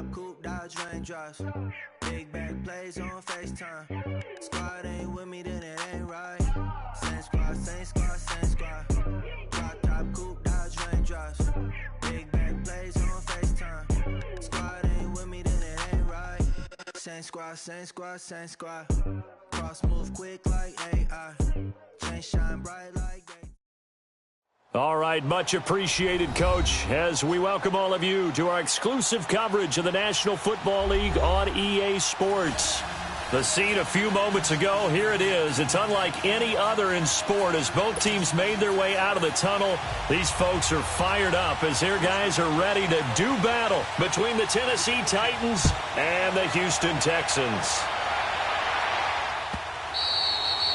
top coupe, dodge raindrops. Big back plays on FaceTime. Squad ain't with me, then it ain't right. Same squad, same squad, same squad. Drop top coupe, dodge raindrops. Big back plays on FaceTime. Squad ain't with me, then it ain't right. Same squad, same squad, same squad. Cross move quick like AI. Chain shine bright like day. All right, much appreciated, Coach, as we welcome all of you to our exclusive coverage of the National Football League on EA Sports. The scene a few moments ago, here it is. It's unlike any other in sport as both teams made their way out of the tunnel. These folks are fired up as their guys are ready to do battle between the Tennessee Titans and the Houston Texans.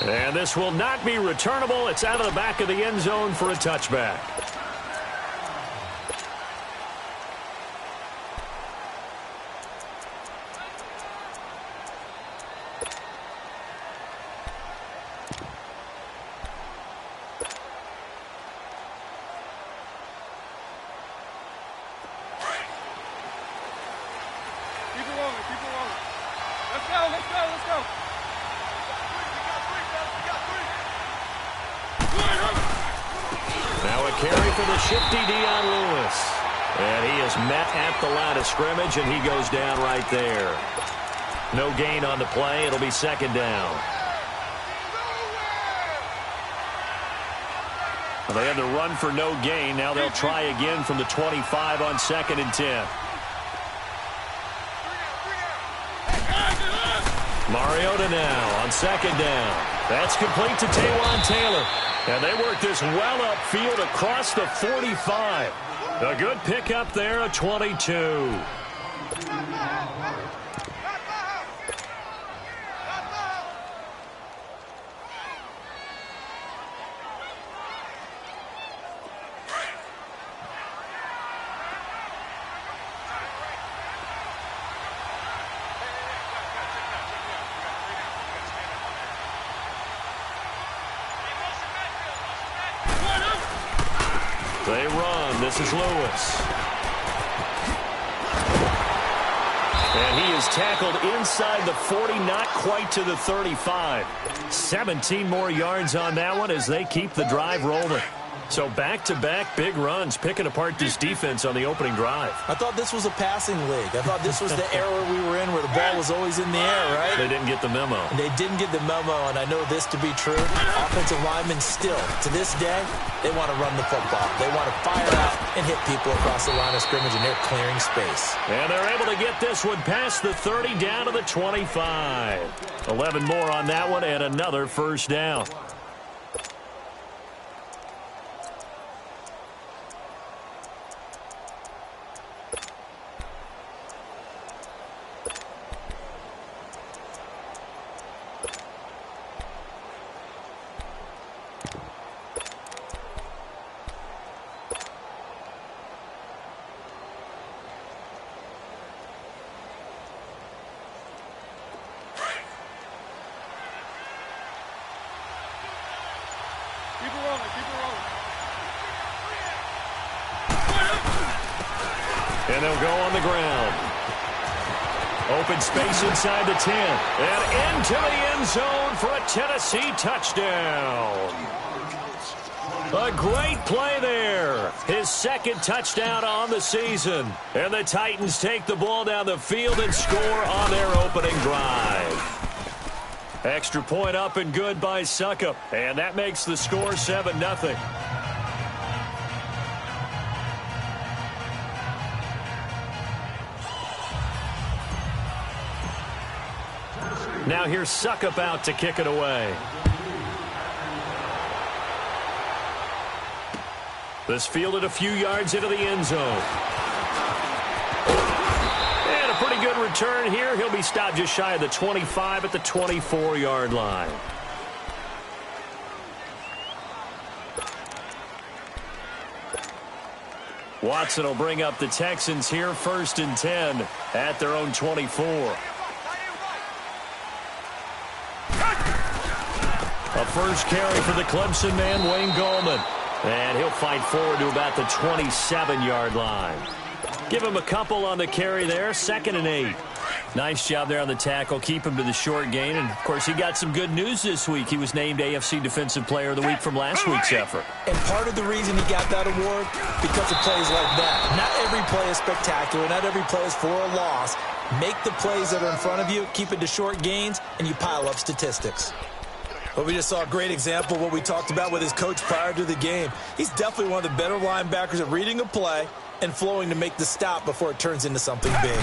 And this will not be returnable. It's out of the back of the end zone for a touchback. Keep it rolling, keep it rolling. Let's go, let's go, let's go. Now a carry for the shifty Dion Lewis. And he is met at the line of scrimmage, and he goes down right there. No gain on the play. It'll be second down. Well, they had to run for no gain. Now they'll try again from the 25 on 2nd and 10. Mariota now on 2nd down. That's complete to Taywan Taylor. And they work this well upfield across the 45. A good pickup there, a 22. They run. This is Lewis. And he is tackled inside the 40, not quite to the 35. 17 more yards on that one as they keep the drive rolling. So back-to-back big runs, picking apart this defense on the opening drive. I thought this was a passing league. I thought this was the era we were in where the ball was always in the air, right? They didn't get the memo. They didn't get the memo, and I know this to be true. Offensive linemen still, to this day, they want to run the football. They want to fire out and hit people across the line of scrimmage, and they're clearing space. And they're able to get this one past the 30 down to the 25. 11 more on that one and another first down. Keep it rolling, keep it rolling. And they'll go on the ground. Open space inside the 10. And into the end zone for a Tennessee touchdown. A great play there. His second touchdown on the season. And the Titans take the ball down the field and score on their opening drive. Extra point up and good by Suckup. And that makes the score 7-0. Now here's Suckup out to kick it away. This fielded a few yards into the end zone. And a pretty good return here. He'll be stopped just shy of the 25 at the 24-yard line. Watson will bring up the Texans here, 1st and 10 at their own 24. A first carry for the Clemson man, Wayne Gallman. And he'll fight forward to about the 27-yard line. Give him a couple on the carry there, 2nd and 8. Nice job there on the tackle. Keep him to the short gain. And, of course, he got some good news this week. He was named AFC Defensive Player of the Week from last week's effort. And part of the reason he got that award, because of plays like that. Not every play is spectacular. Not every play is for a loss. Make the plays that are in front of you, keep it to short gains, and you pile up statistics. Well, we just saw a great example of what we talked about with his coach prior to the game. He's definitely one of the better linebackers at reading a play and flowing to make the stop before it turns into something big.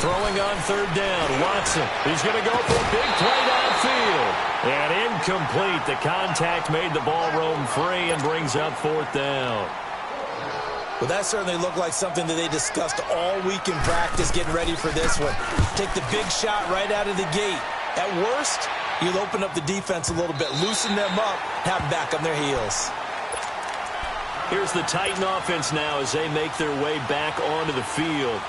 Throwing on 3rd down, Watson. He's going to go for a big play downfield. And incomplete. The contact made the ball roam free and brings up 4th down. Well, that certainly looked like something that they discussed all week in practice getting ready for this one. Take the big shot right out of the gate. At worst, you'll open up the defense a little bit, loosen them up, have them back on their heels. Here's the Titan offense now as they make their way back onto the field.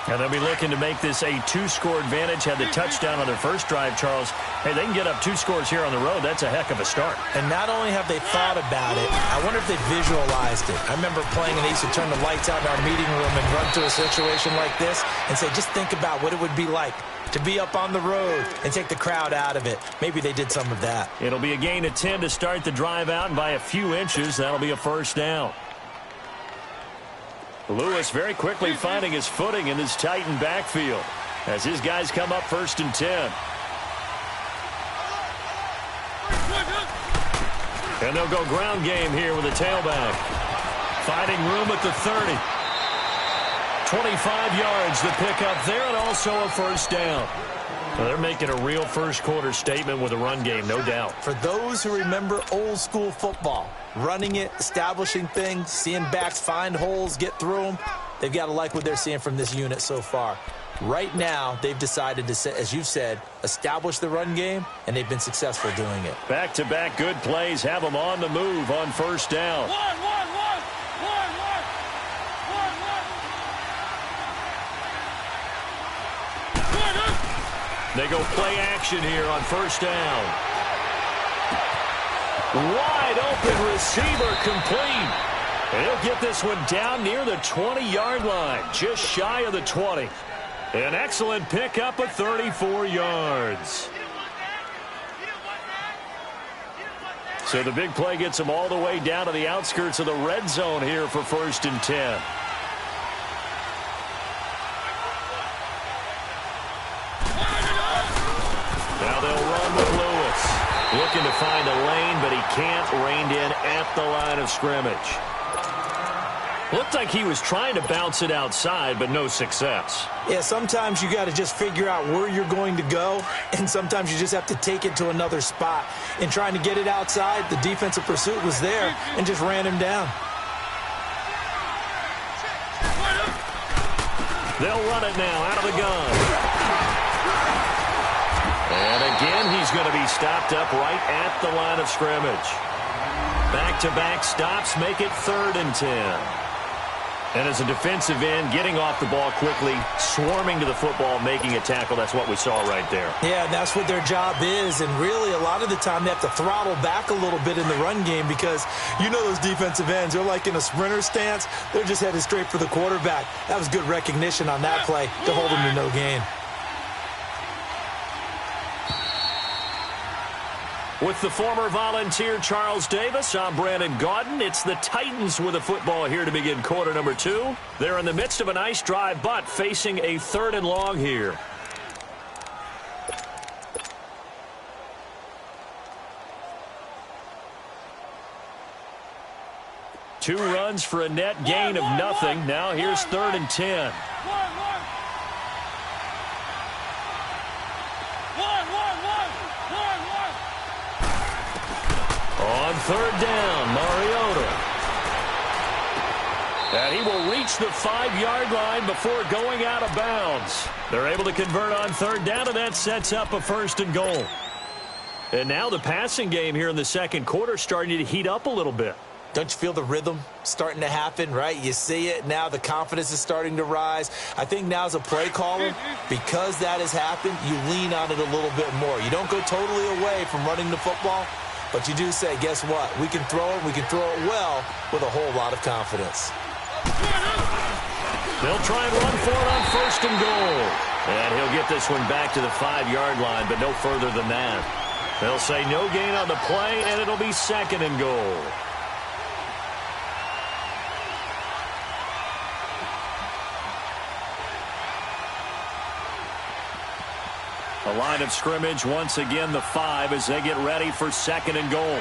And they'll be looking to make this a 2-score advantage. Had the touchdown on their first drive, Charles. Hey, they can get up 2 scores here on the road. That's a heck of a start. And not only have they thought about it, I wonder if they visualized it. I remember playing, and they used to turn the lights out in our meeting room and run through a situation like this and say, just think about what it would be like to be up on the road and take the crowd out of it. Maybe they did some of that. It'll be a gain of 10 to start the drive out, and by a few inches, that'll be a 1st down. Lewis very quickly finding his footing in this Titan backfield as his guys come up 1st and 10. And they'll go ground game here with a tailback. Finding room at the 30. 25 yards the pickup there, and also a 1st down. Well, they're making a real first-quarter statement with a run game, no doubt. For those who remember old-school football, running it, establishing things, seeing backs find holes, get through them, they've got to like what they're seeing from this unit so far. Right now, they've decided to, as you've said, establish the run game, and they've been successful doing it. Back-to-back good plays have them on the move on 1st down. They go play action here on 1st down. Wide open receiver complete. And he'll get this one down near the 20-yard line, just shy of the 20. An excellent pickup of 34 yards. So the big play gets him all the way down to the outskirts of the red zone here for 1st and 10. Now they'll run with Lewis. Looking to find a lane, but he can't. Reined in at the line of scrimmage. Looked like he was trying to bounce it outside, but no success. Yeah, sometimes you got to just figure out where you're going to go, and sometimes you just have to take it to another spot. In trying to get it outside, the defensive pursuit was there and just ran him down. They'll run it now out of the gun. And again, he's going to be stopped up right at the line of scrimmage. Back-to-back stops make it 3rd and 10. And as a defensive end, getting off the ball quickly, swarming to the football, making a tackle, that's what we saw right there. Yeah, that's what their job is. And really, a lot of the time, they have to throttle back a little bit in the run game because you know those defensive ends, they're like in a sprinter stance. They're just headed straight for the quarterback. That was good recognition on that play to hold him to no gain. With the former Volunteer Charles Davis, I'm Brandon Gaudin. It's the Titans with the football here to begin quarter number 2. They're in the midst of a nice drive, but facing a 3rd and long here. Two runs for a net gain of nothing. Now here's 3rd and 10. On 3rd down, Mariota. And he will reach the 5-yard line before going out of bounds. They're able to convert on 3rd down, and that sets up a 1st and goal. And now the passing game here in the 2nd quarter starting to heat up a little bit. Don't you feel the rhythm starting to happen, right? You see it now. The confidence is starting to rise. I think now as a play caller, because that has happened, you lean on it a little bit more. You don't go totally away from running the football, but you do say, guess what? We can throw it. We can throw it well with a whole lot of confidence. They'll try and run for it on 1st and goal. And he'll get this one back to the 5-yard line, but no further than that. They'll say no gain on the play, and it'll be 2nd and goal. The line of scrimmage, once again, the 5 as they get ready for 2nd and goal.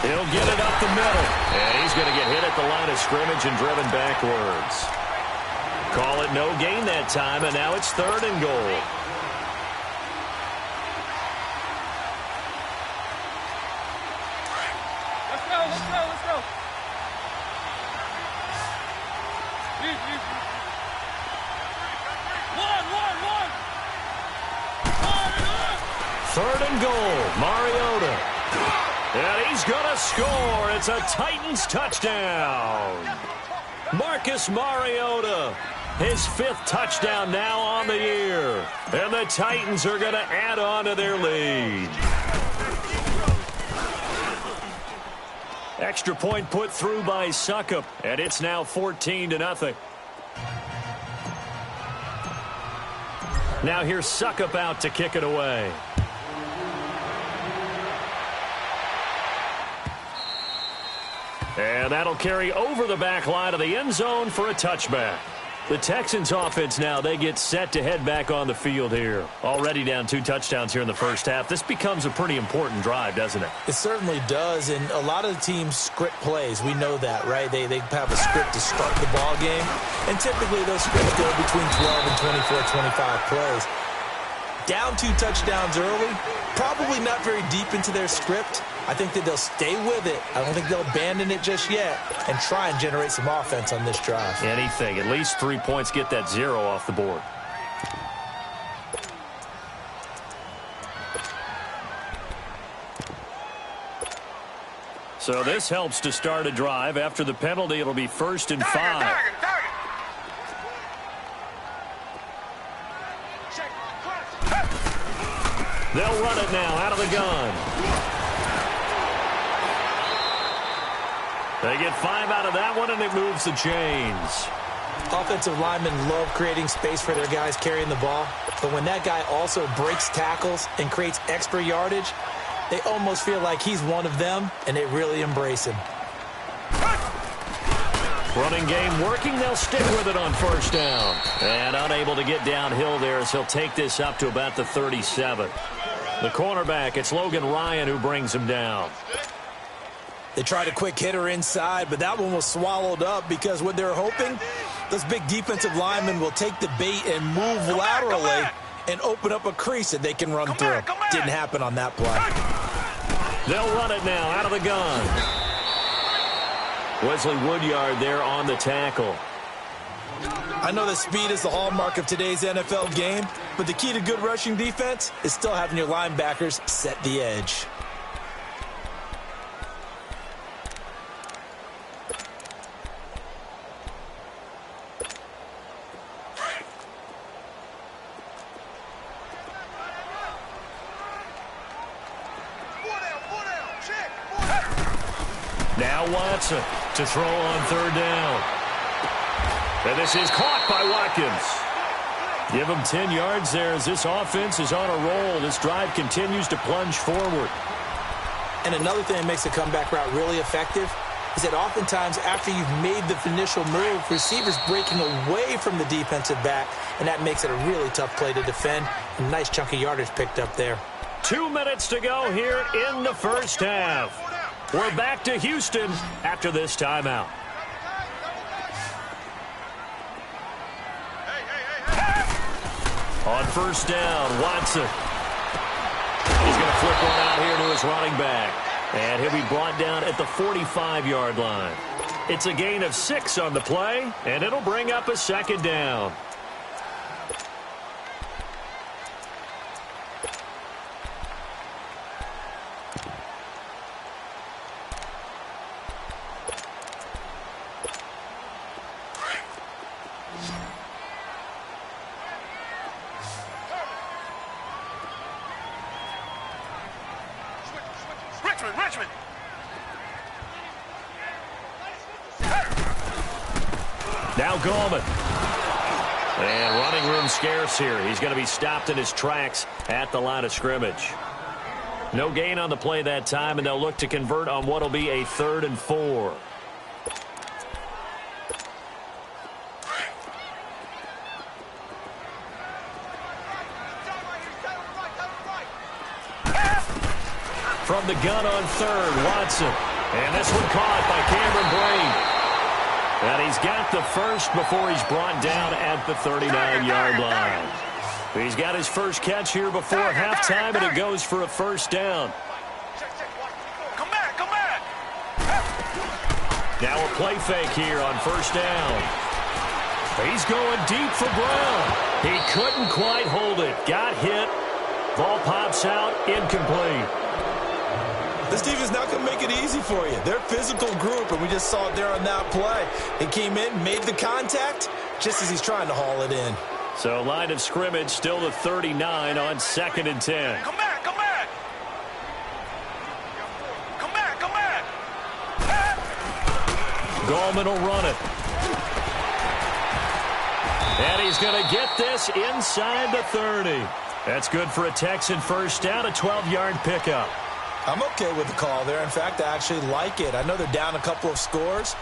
He'll get it up the middle, and he's going to get hit at the line of scrimmage and driven backwards. Call it no gain that time, and now it's 3rd and goal. Let's go. One. 3rd and goal, Mariota. And he's going to score. It's a Titans touchdown. Marcus Mariota, his 5th touchdown now on the year. And the Titans are going to add on to their lead. Extra point put through by Suckup, and it's now 14-0. Now here's Suckup out to kick it away. And that'll carry over the back line of the end zone for a touchback. The Texans offense now, they get set to head back on the field here. Already down 2 touchdowns here in the first half. This becomes a pretty important drive, doesn't it? It certainly does, and a lot of the teams script plays. We know that, right? They have a script to start the ball game, and typically those scripts go between 12 and 24, 25 plays. Down 2 touchdowns early, probably not very deep into their script. I think that they'll stay with it. I don't think they'll abandon it just yet and try and generate some offense on this drive. Anything. At least 3 points, get that 0 off the board. So this helps to start a drive. After the penalty, it'll be 1st and 5. They'll run it now out of the gun. They get 5 out of that one, and it moves the chains. Offensive linemen love creating space for their guys carrying the ball, but when that guy also breaks tackles and creates extra yardage, they almost feel like he's one of them, and they really embrace him. Running game working. They'll stick with it on 1st down. And unable to get downhill there as he'll take this up to about the 37. The cornerback, it's Logan Ryan who brings him down. They tried a quick hitter inside, but that one was swallowed up because what they're hoping, those big defensive linemen will take the bait and move laterally and open up a crease that they can run through. Didn't happen on that play. They'll run it now out of the gun. Wesley Woodyard there on the tackle. I know that speed is the hallmark of today's NFL game, but the key to good rushing defense is still having your linebackers set the edge. Now Watson to throw on 3rd down. And this is caught by Watkins. Give him 10 yards there as this offense is on a roll. This drive continues to plunge forward. And another thing that makes the comeback route really effective is that oftentimes after you've made the initial move, receivers breaking away from the defensive back, and that makes it a really tough play to defend. A nice chunk of yardage picked up there. 2 minutes to go here in the first half. We're back to Houston after this timeout. On 1st down, Watson. He's going to flip one out here to his running back. And he'll be brought down at the 45-yard line. It's a gain of 6 on the play, and it'll bring up a 2nd down. Richmond. Now Gallman. And running room scarce here. He's going to be stopped in his tracks at the line of scrimmage. No gain on the play that time, and they'll look to convert on what will be a 3rd and 4. From the gun on 3rd, Watson. And this one caught by Cameron Brate. And he's got the first before he's brought down at the 39-yard line. He's got his first catch here before halftime, and it goes for a first down. Come back. Now a play fake here on first down. He's going deep for Brown. He couldn't quite hold it. Got hit. Ball pops out, incomplete. This defense not going to make it easy for you. They're a physical group, and we just saw it there on that play. He came in, made the contact, just as he's trying to haul it in. So line of scrimmage still the 39 on 2nd and 10. Come back. Gallman will run it. And he's going to get this inside the 30. That's good for a Texan first down, a 12-yard pickup. I'm okay with the call there. In fact, I actually like it. I know they're down a couple of scores,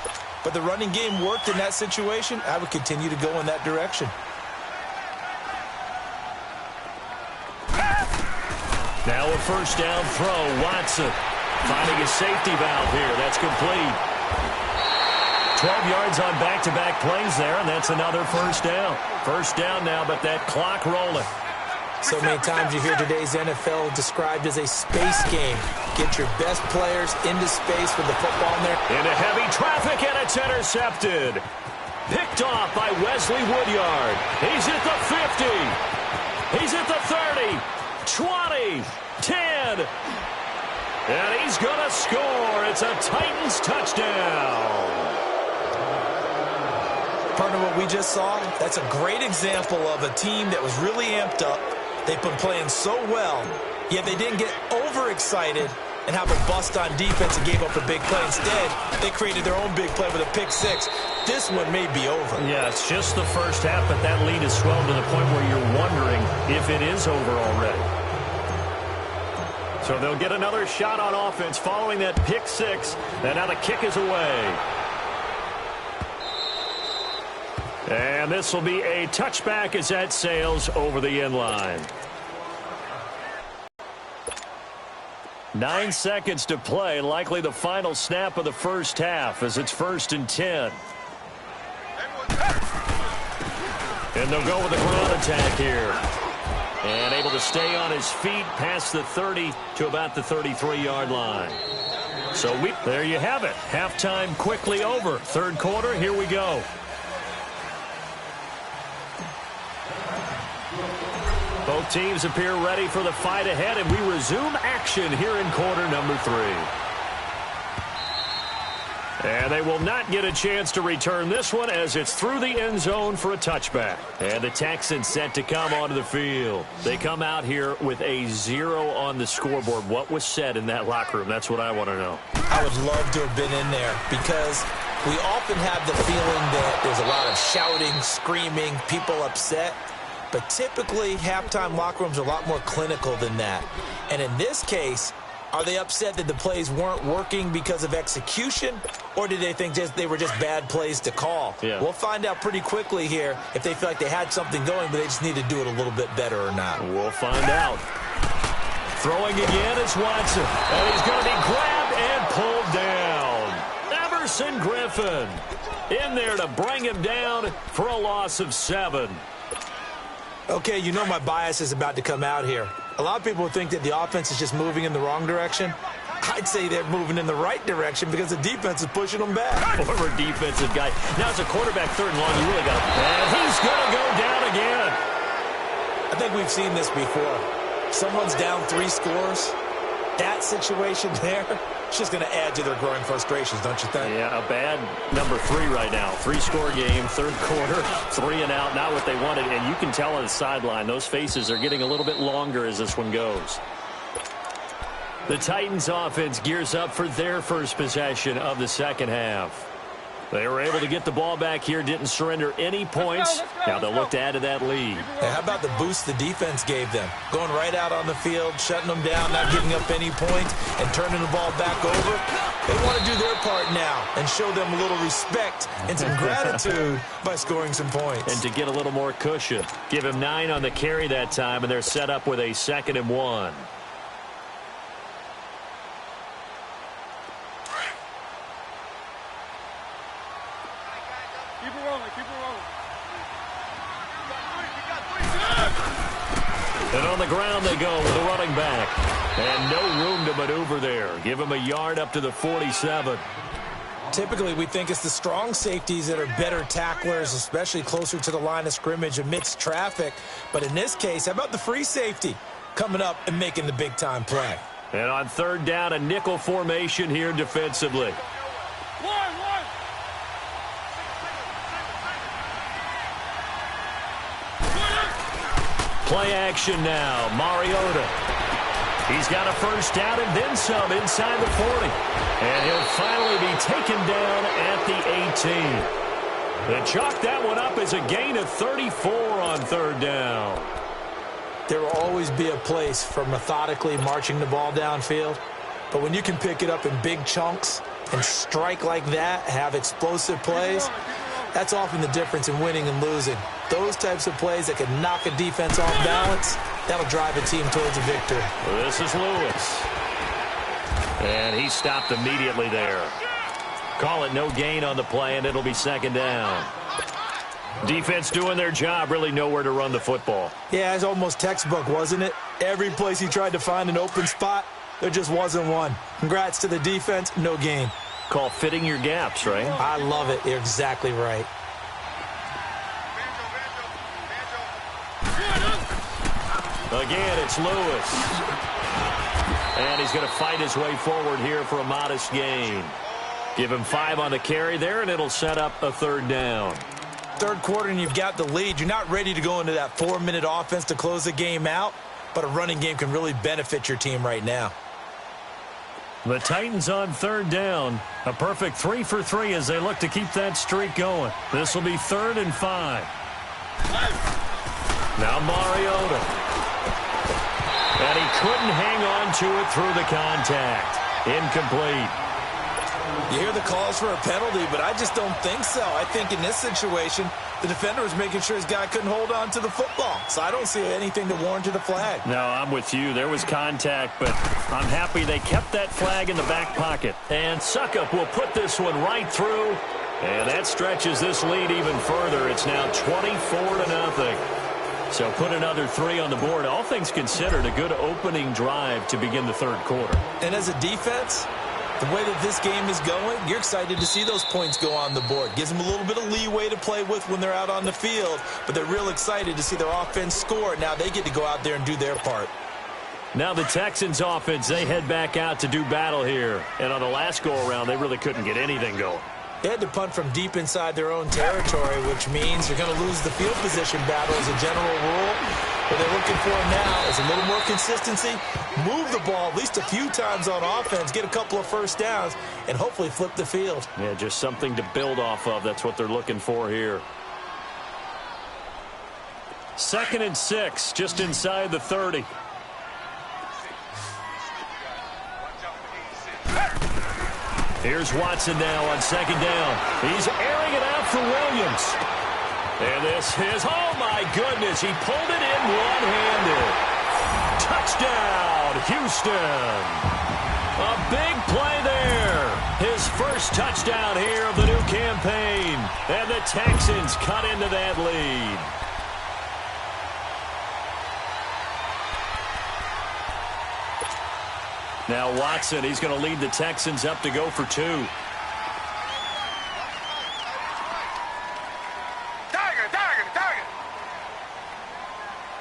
but the running game worked in that situation. I would continue to go in that direction. Now a first down throw. Watson finding a safety valve here. That's complete. 12 yards on back-to-back plays there, and that's another first down. First down now, but that clock rolling. So many times you hear today's NFL described as a space game. Get your best players into space with the football in there. Into heavy traffic, and it's intercepted. Picked off by Wesley Woodyard. He's at the 50. He's at the 30. 20. 10. And he's going to score. It's a Titans touchdown. Partner, what we just saw, that's a great example of a team that was really amped up. They've been playing so well, yet they didn't get overexcited and have a bust on defense and gave up a big play. Instead, they created their own big play with a pick six. This one may be over. Yeah, it's just the first half, but that lead has swelled to the point where you're wondering if it is over already. So they'll get another shot on offense following that pick six, and now the kick is away. And this will be a touchback as that sails over the end line. 9 seconds to play, likely the final snap of the first half as it's 1st and 10. And they'll go with the ground attack here. And able to stay on his feet past the 30 to about the 33-yard line. So there you have it. Halftime quickly over. Third quarter, here we go. Both teams appear ready for the fight ahead, and we resume action here in quarter number 3. And they will not get a chance to return this one as it's through the end zone for a touchback. And the Texans set to come onto the field. They come out here with a 0 on the scoreboard. What was said in that locker room? That's what I want to know. I would love to have been in there because we often have the feeling that there's a lot of shouting, screaming, people upset. But typically, halftime locker rooms are a lot more clinical than that. And in this case, are they upset that the plays weren't working because of execution, or did they think they were just bad plays to call? Yeah. We'll find out pretty quickly here if they feel like they had something going, but they just need to do it a little bit better or not. We'll find out. Throwing again is Watson. And he's going to be grabbed and pulled down. Everson Griffin in there to bring him down for a loss of 7. Okay, you know my bias is about to come out here. A lot of people think that the offense is just moving in the wrong direction. I'd say they're moving in the right direction because the defense is pushing them back. Former defensive guy. Now it's a quarterback 3rd and long. You really got to... And he's going to go down again. I think we've seen this before. Someone's down 3 scores. That situation there, it's just going to add to their growing frustrations, don't you think? Yeah, a bad number 3 right now. 3-score game, 3rd quarter, 3 and out, not what they wanted. And you can tell on the sideline, those faces are getting a little bit longer as this one goes. The Titans offense gears up for their first possession of the second half. They were able to get the ball back here, didn't surrender any points. Now they'll look to add to that lead. Hey, how about the boost the defense gave them? Going right out on the field, shutting them down, not giving up any points, and turning the ball back over. They want to do their part now and show them a little respect and some gratitude by scoring some points. And to get a little more cushion. Give him 9 on the carry that time, and they're set up with a 2nd and 1. And on the ground they go with a running back. And no room to maneuver there. Give him a yard up to the 47. Typically, we think it's the strong safeties that are better tacklers, especially closer to the line of scrimmage amidst traffic. But in this case, how about the free safety coming up and making the big-time play? And on 3rd down, a nickel formation here defensively. Play action now. Mariota. He's got a first down and then some inside the 40. And he'll finally be taken down at the 18. They chalk that one up as a gain of 34 on 3rd down. There will always be a place for methodically marching the ball downfield. But when you can pick it up in big chunks and strike like that, have explosive plays, that's often the difference in winning and losing. Those types of plays that can knock a defense off balance, that'll drive a team towards a victory. This is Lewis. And he stopped immediately there. Call it no gain on the play, and it'll be 2nd down. Defense doing their job, really nowhere to run the football. Yeah, it's almost textbook, wasn't it? Every place he tried to find an open spot, there just wasn't one. Congrats to the defense, no gain. Call fitting your gaps, right? I love it. You're exactly right. Again, it's Lewis. And he's going to fight his way forward here for a modest gain. Give him 5 on the carry there, and it'll set up a 3rd down. 3rd quarter, and you've got the lead. You're not ready to go into that 4-minute offense to close the game out, but a running game can really benefit your team right now. The Titans on 3rd down. A perfect 3 for 3 as they look to keep that streak going. This will be 3rd and 5. Now Mariota. And he couldn't hang on to it through the contact. Incomplete. You hear the calls for a penalty, but I just don't think so. I think in this situation, the defender was making sure his guy couldn't hold on to the football. So I don't see anything that warranted a flag. No, I'm with you. There was contact, but I'm happy they kept that flag in the back pocket. And Suckup will put this one right through. And that stretches this lead even further. It's now 24-0. So put another 3 on the board. All things considered, a good opening drive to begin the 3rd quarter. And as a defense, the way that this game is going, you're excited to see those points go on the board. Gives them a little bit of leeway to play with when they're out on the field, but they're real excited to see their offense score. Now they get to go out there and do their part. Now the Texans offense, they head back out to do battle here. And on the last go-around, they really couldn't get anything going. They had to punt from deep inside their own territory, which means you're going to lose the field position battle as a general rule. What they're looking for now is a little more consistency, move the ball at least a few times on offense, get a couple of first downs, and hopefully flip the field. Yeah, just something to build off of. That's what they're looking for here. 2nd and 6, just inside the 30. Here's Watson now on 2nd down. He's airing it out for Williams. And this is, oh my goodness, he pulled it in one-handed. Touchdown, Houston. A big play there. His first touchdown here of the new campaign. And the Texans cut into that lead. Now Watson, he's going to lead the Texans up to go for 2. Tiger, Tiger, Tiger.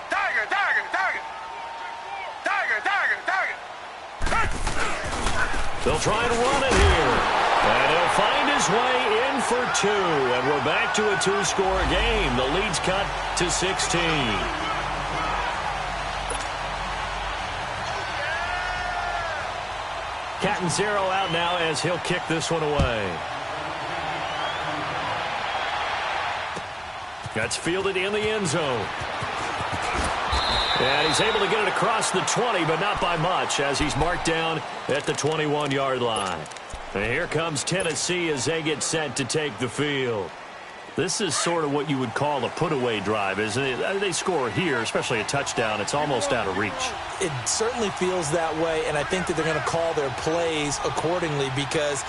Tiger, Tiger, Tiger. Tiger, Tiger, Tiger. They'll try and run it here. And he'll find his way in for 2. And we're back to a 2-score game. The lead's cut to 16. cat and zero out now as he'll kick this one away. That's fielded in the end zone. And he's able to get it across the 20, but not by much, as he's marked down at the 21-yard line. And here comes Tennessee as they get set to take the field. This is sort of what you would call a put-away drive, isn't it? They score here, especially a touchdown. It's almost out of reach. It certainly feels that way, and I think that they're going to call their plays accordingly, because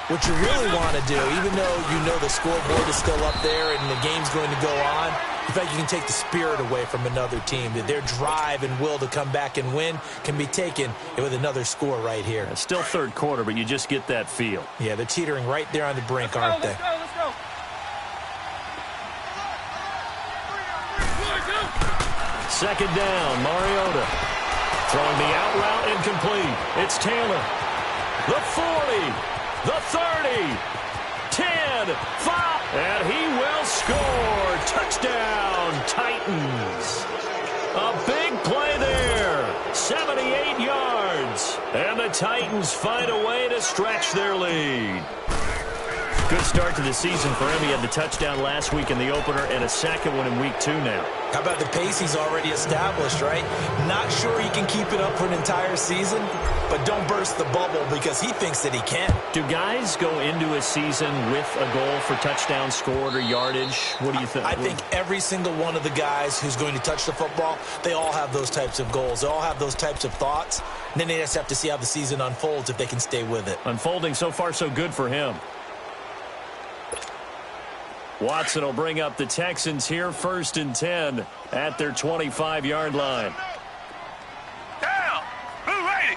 what you really want to do, even though you know the scoreboard is still up there and the game's going to go on, in fact, you can take the spirit away from another team. That their drive and will to come back and win can be taken with another score right here. It's still third quarter, but you just get that feel. Yeah, they're teetering right there on the brink, aren't they? Let's go. Second down, Mariota. Throwing the out route incomplete. It's Taylor. The 40, the 30, 10, 5, and he will score. Touchdown, Titans. A big play there. 78 yards. And the Titans find a way to stretch their lead. Good start to the season for him. He had the touchdown last week in the opener and a second one in week 2 now. How about the pace he's already established, right? Not sure he can keep it up for an entire season, but don't burst the bubble because he thinks that he can. Do guys go into a season with a goal for touchdown scored or yardage? What do you think? I think every single one of the guys who's going to touch the football, they all have those types of goals. They all have those types of thoughts. And then they just have to see how the season unfolds if they can stay with it. Unfolding so far so good for him. Watson will bring up the Texans here, 1st and 10 at their 25-yard line. Down. Move ready.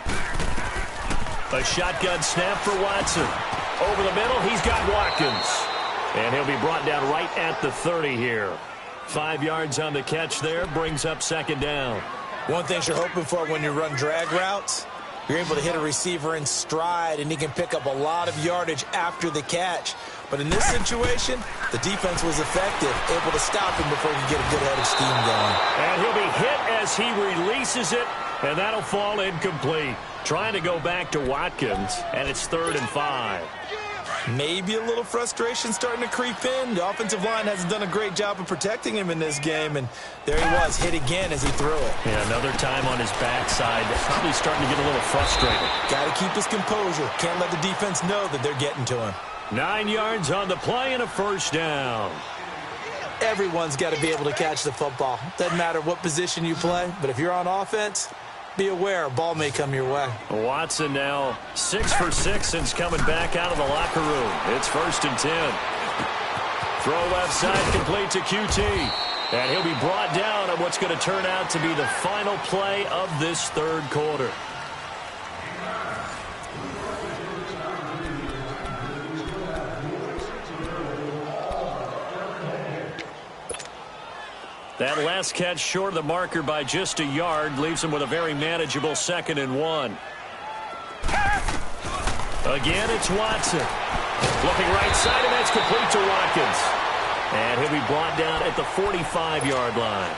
A shotgun snap for Watson. Over the middle, he's got Watkins. And he'll be brought down right at the 30 here. 5 yards on the catch there, brings up 2nd down. One thing you're hoping for when you run drag routes, you're able to hit a receiver in stride, and he can pick up a lot of yardage after the catch. But in this situation, the defense was effective, able to stop him before he could get a good head of steam going. And he'll be hit as he releases it, and that'll fall incomplete. Trying to go back to Watkins, and it's 3rd and 5. Maybe a little frustration starting to creep in. The offensive line hasn't done a great job of protecting him in this game, and there he was, hit again as he threw it. Yeah, another time on his backside, probably starting to get a little frustrated. Got to keep his composure. Can't let the defense know that they're getting to him. 9 yards on the play and a 1st down. Everyone's got to be able to catch the football. Doesn't matter what position you play, but if you're on offense, be aware a ball may come your way. Watson now 6 for 6 since coming back out of the locker room. It's 1st and 10. Throw left side complete to QT. And he'll be brought down at what's going to turn out to be the final play of this 3rd quarter. That last catch short of the marker by just a yard leaves him with a very manageable 2nd and 1. Again, it's Watson. Looking right side, and that's complete to Watkins. And he'll be brought down at the 45-yard line.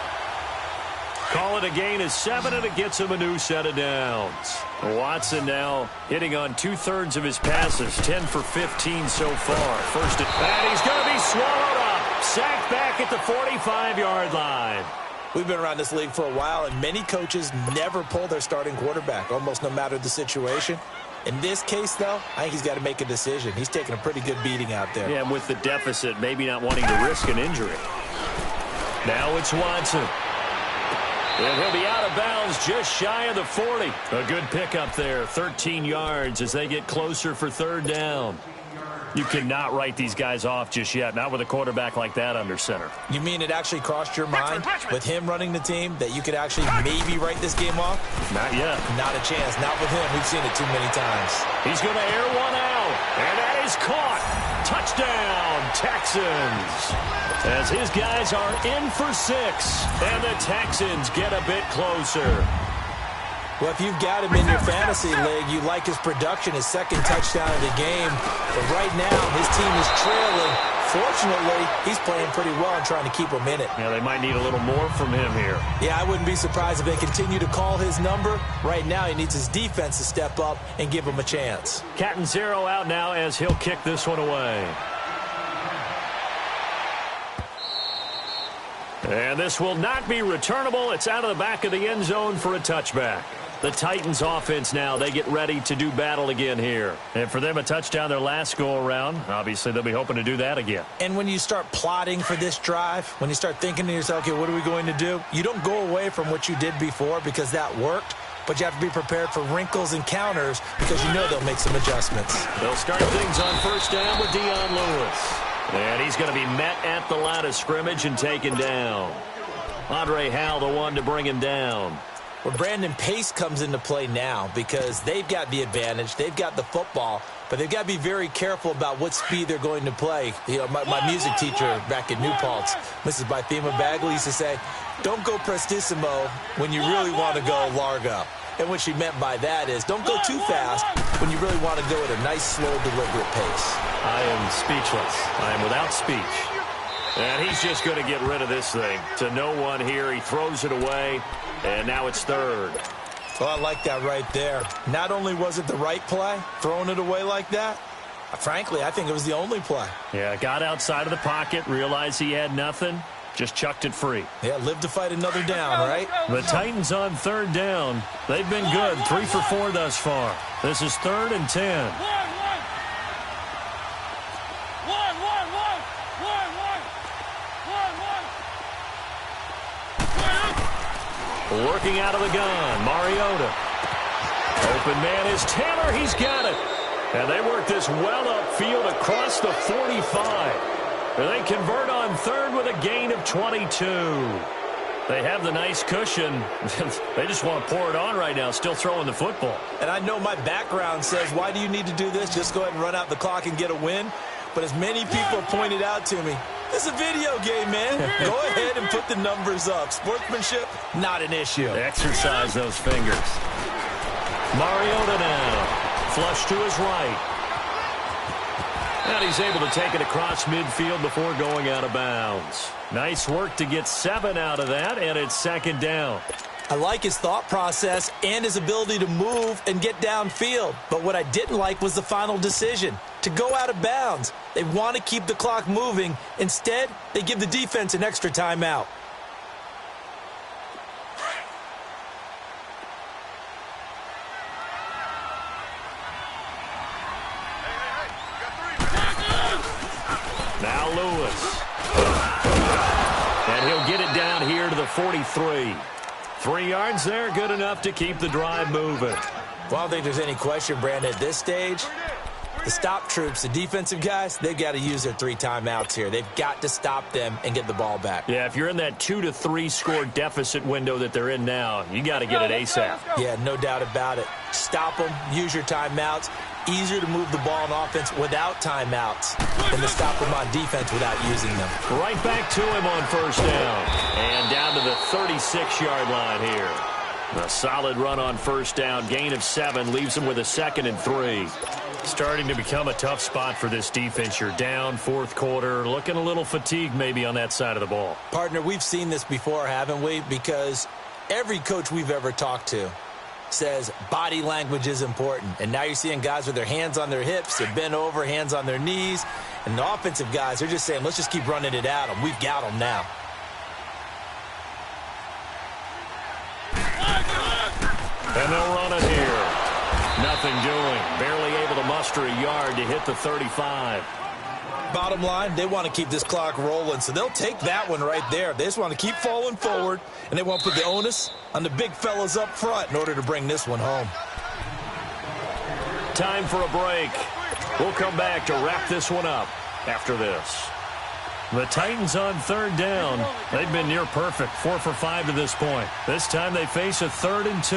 Call it a gain of 7, and it gets him a new set of downs. Watson now hitting on 2/3 of his passes, 10 for 15 so far. And he's going to be swallowed up. Sacked back at the 45-yard line. We've been around this league for a while, and many coaches never pull their starting quarterback, almost no matter the situation. In this case, though, I think he's got to make a decision. He's taking a pretty good beating out there. Yeah, and with the deficit, maybe not wanting to risk an injury. Now it's Watson. And he'll be out of bounds just shy of the 40. A good pickup there, 13 yards as they get closer for 3rd down. You cannot write these guys off just yet, not with a quarterback like that under center. You mean it actually crossed your mind with him running the team that you could actually maybe write this game off? Not yet. Not a chance. Not with him. We've seen it too many times. He's going to air one out, and that is caught. Touchdown, Texans. As his guys are in for 6, and the Texans get a bit closer. Well, if you've got him in your fantasy league, you like his production, his 2nd touchdown of the game. But right now, his team is trailing Fortunately, he's playing pretty well and trying to keep him in it. Yeah, they might need a little more from him here. Yeah, I wouldn't be surprised if they continue to call his number. Right now, he needs his defense to step up and give him a chance. Catanzaro out now as he'll kick this one away. And this will not be returnable. It's out of the back of the end zone for a touchback. The Titans offense now, they get ready to do battle again here. And for them, a touchdown their last go-around. Obviously, they'll be hoping to do that again. And when you start plotting for this drive, when you start thinking to yourself, okay, what are we going to do? You don't go away from what you did before because that worked, but you have to be prepared for wrinkles and counters because you know they'll make some adjustments. They'll start things on first down with Dion Lewis. And he's going to be met at the line of scrimmage and taken down. Andre Howell, the one to bring him down. Well, Brandon, pace comes into play now because they've got the advantage. They've got the football, but they've got to be very careful about what speed they're going to play. You know, my music teacher back in New Paltz, Mrs. Bythema Bagley, used to say, don't go prestissimo when you really want to go largo. And what she meant by that is don't go too fast when you really want to go at a nice, slow, deliberate pace. I am speechless. I am without speech. And he's just going to get rid of this thing. To no one here. He throws it away, and now it's third. Well, I like that right there. Not only was it the right play, throwing it away like that, frankly, I think it was the only play. Yeah, got outside of the pocket, realized he had nothing, just chucked it free. Yeah, live to fight another down, right? The Titans on third down. They've been good, 3 for 4 thus far. This is 3rd and 10. Working out of the gun, Mariota. Open man is Taylor. He's got it. And they work this well upfield across the 45. And they convert on third with a gain of 22. They have the nice cushion. They just want to pour it on right now, still throwing the football. And I know my background says, why do you need to do this? Just go ahead and run out the clock and get a win. But as many people pointed out to me, this is a video game, man. Go ahead and put the numbers up. Sportsmanship, not an issue. Exercise those fingers. Mariota now. Flush to his right. And he's able to take it across midfield before going out of bounds. Nice work to get 7 out of that, and it's 2nd down. I like his thought process and his ability to move and get downfield. But what I didn't like was the final decision, to go out of bounds. They want to keep the clock moving. Instead, they give the defense an extra timeout. Now Lewis. And he'll get it down here to the 43. 3 yards there, good enough to keep the drive moving. Well, I don't think there's any question, Brandon, at this stage, the stop troops, the defensive guys, they've got to use their 3 timeouts here. They've got to stop them and get the ball back. Yeah, if you're in that 2 to 3 score deficit window that they're in now, you got to get it ASAP. Yeah, no doubt about it. Stop them, use your timeouts. Easier to move the ball on offense without timeouts than to stop them on defense without using them. Right back to him on first down. And down to the 36-yard line here. A solid run on first down. Gain of 7 leaves him with a 2nd and 3. Starting to become a tough spot for this defense. You're down 4th quarter. Looking a little fatigued maybe on that side of the ball. Partner, we've seen this before, haven't we? Because every coach we've ever talked to says body language is important. And now you're seeing guys with their hands on their hips, they're bent over, hands on their knees. And the offensive guys, they're just saying, let's just keep running it at them. We've got them now. And they'll run it here. Nothing doing. Barely able to muster a yard to hit the 35. Bottom line, they want to keep this clock rolling, so they'll take that one right there. They just want to keep falling forward, and they want to put the onus on the big fellas up front in order to bring this one home. Time for a break. We'll come back to wrap this one up after this. The Titans on third down. They've been near perfect, 4 for 5 to this point. This time they face a 3rd and 2.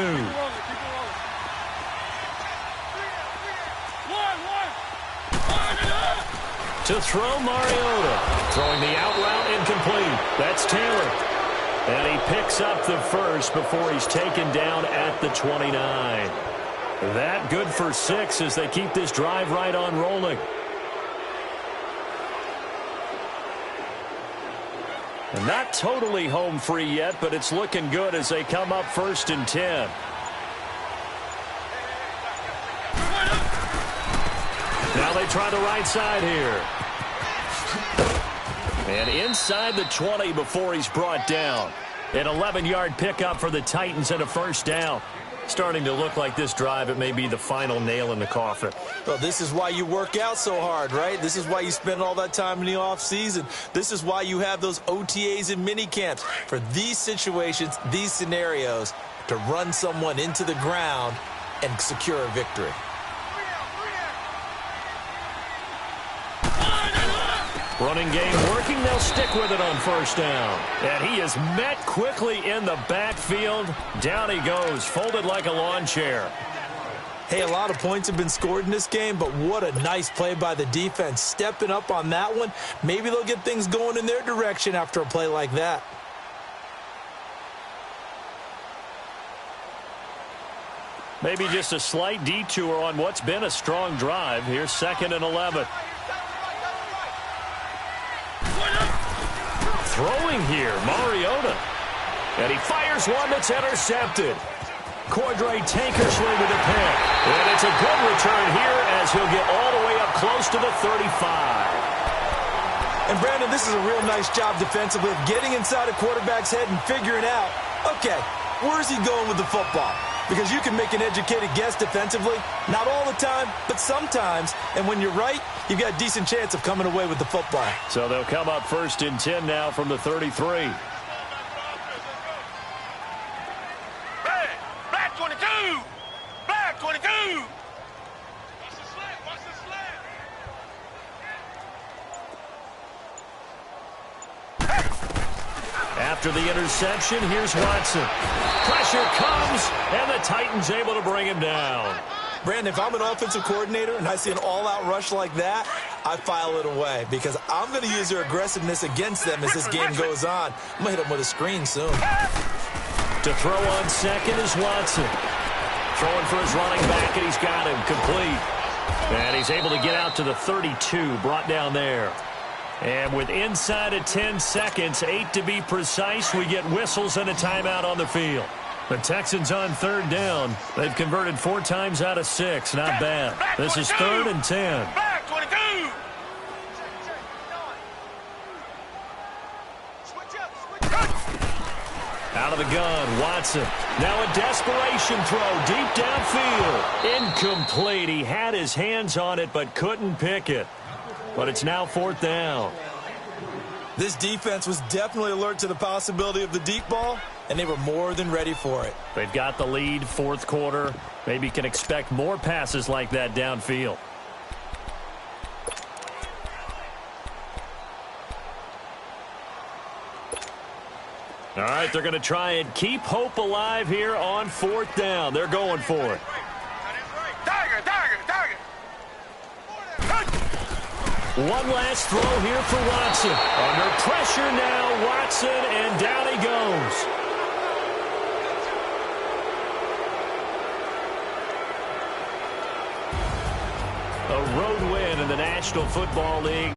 To throw, Mariota. Throwing the out route incomplete. That's Taylor. And he picks up the first before he's taken down at the 29. That good for 6 as they keep this drive right on rolling. And not totally home free yet, but it's looking good as they come up 1st and 10. Now they try the right side here. And inside the 20 before he's brought down. An 11-yard pickup for the Titans and a 1st down. Starting to look like this drive, it may be the final nail in the coffin. Well, this is why you work out so hard, right? This is why you spend all that time in the offseason. This is why you have those OTAs and mini camps. For these situations, these scenarios, to run someone into the ground and secure a victory. Running game working. They'll stick with it on 1st down. And he is met quickly in the backfield. Down he goes, folded like a lawn chair. Hey, a lot of points have been scored in this game, but what a nice play by the defense. Stepping up on that one. Maybe they'll get things going in their direction after a play like that. Maybe just a slight detour on what's been a strong drive. Here's 2nd and 11. Throwing here, Mariota. And he fires one that's intercepted. Cordray Tankersley with a pick. And it's a good return here as he'll get all the way up close to the 35. And, Brandon, this is a real nice job defensively of getting inside a quarterback's head and figuring out, okay, where's he going with the football? Because you can make an educated guess defensively. Not all the time, but sometimes. And when you're right, you've got a decent chance of coming away with the football. So they'll come up 1st and 10 now from the 33. Black 22! Black 22! Watch the slant, watch the slant. After the interception, here's Watson. Pressure comes, and the Titans able to bring him down. Brandon, if I'm an offensive coordinator and I see an all-out rush like that, I file it away because I'm going to use their aggressiveness against them as this game goes on. I'm going to hit them with a screen soon. To throw on 2nd is Watson. Throwing for his running back, and he's got him complete. And he's able to get out to the 32, brought down there. And with inside of 10 seconds, 8 to be precise, we get whistles and a timeout on the field. The Texans on 3rd down. They've converted 4 times out of 6. Not bad. This is 3rd and 10. Black 22! Out of the gun, Watson. Now a desperation throw deep downfield. Incomplete. He had his hands on it but couldn't pick it. But it's now 4th down. This defense was definitely alert to the possibility of the deep ball, and they were more than ready for it. They've got the lead, 4th quarter. Maybe can expect more passes like that downfield. All right, they're going to try and keep hope alive here on 4th down. They're going for it. Tiger, tiger, tiger! One last throw here for Watson. Under pressure now, Watson, and down he goes. A road win in the National Football League.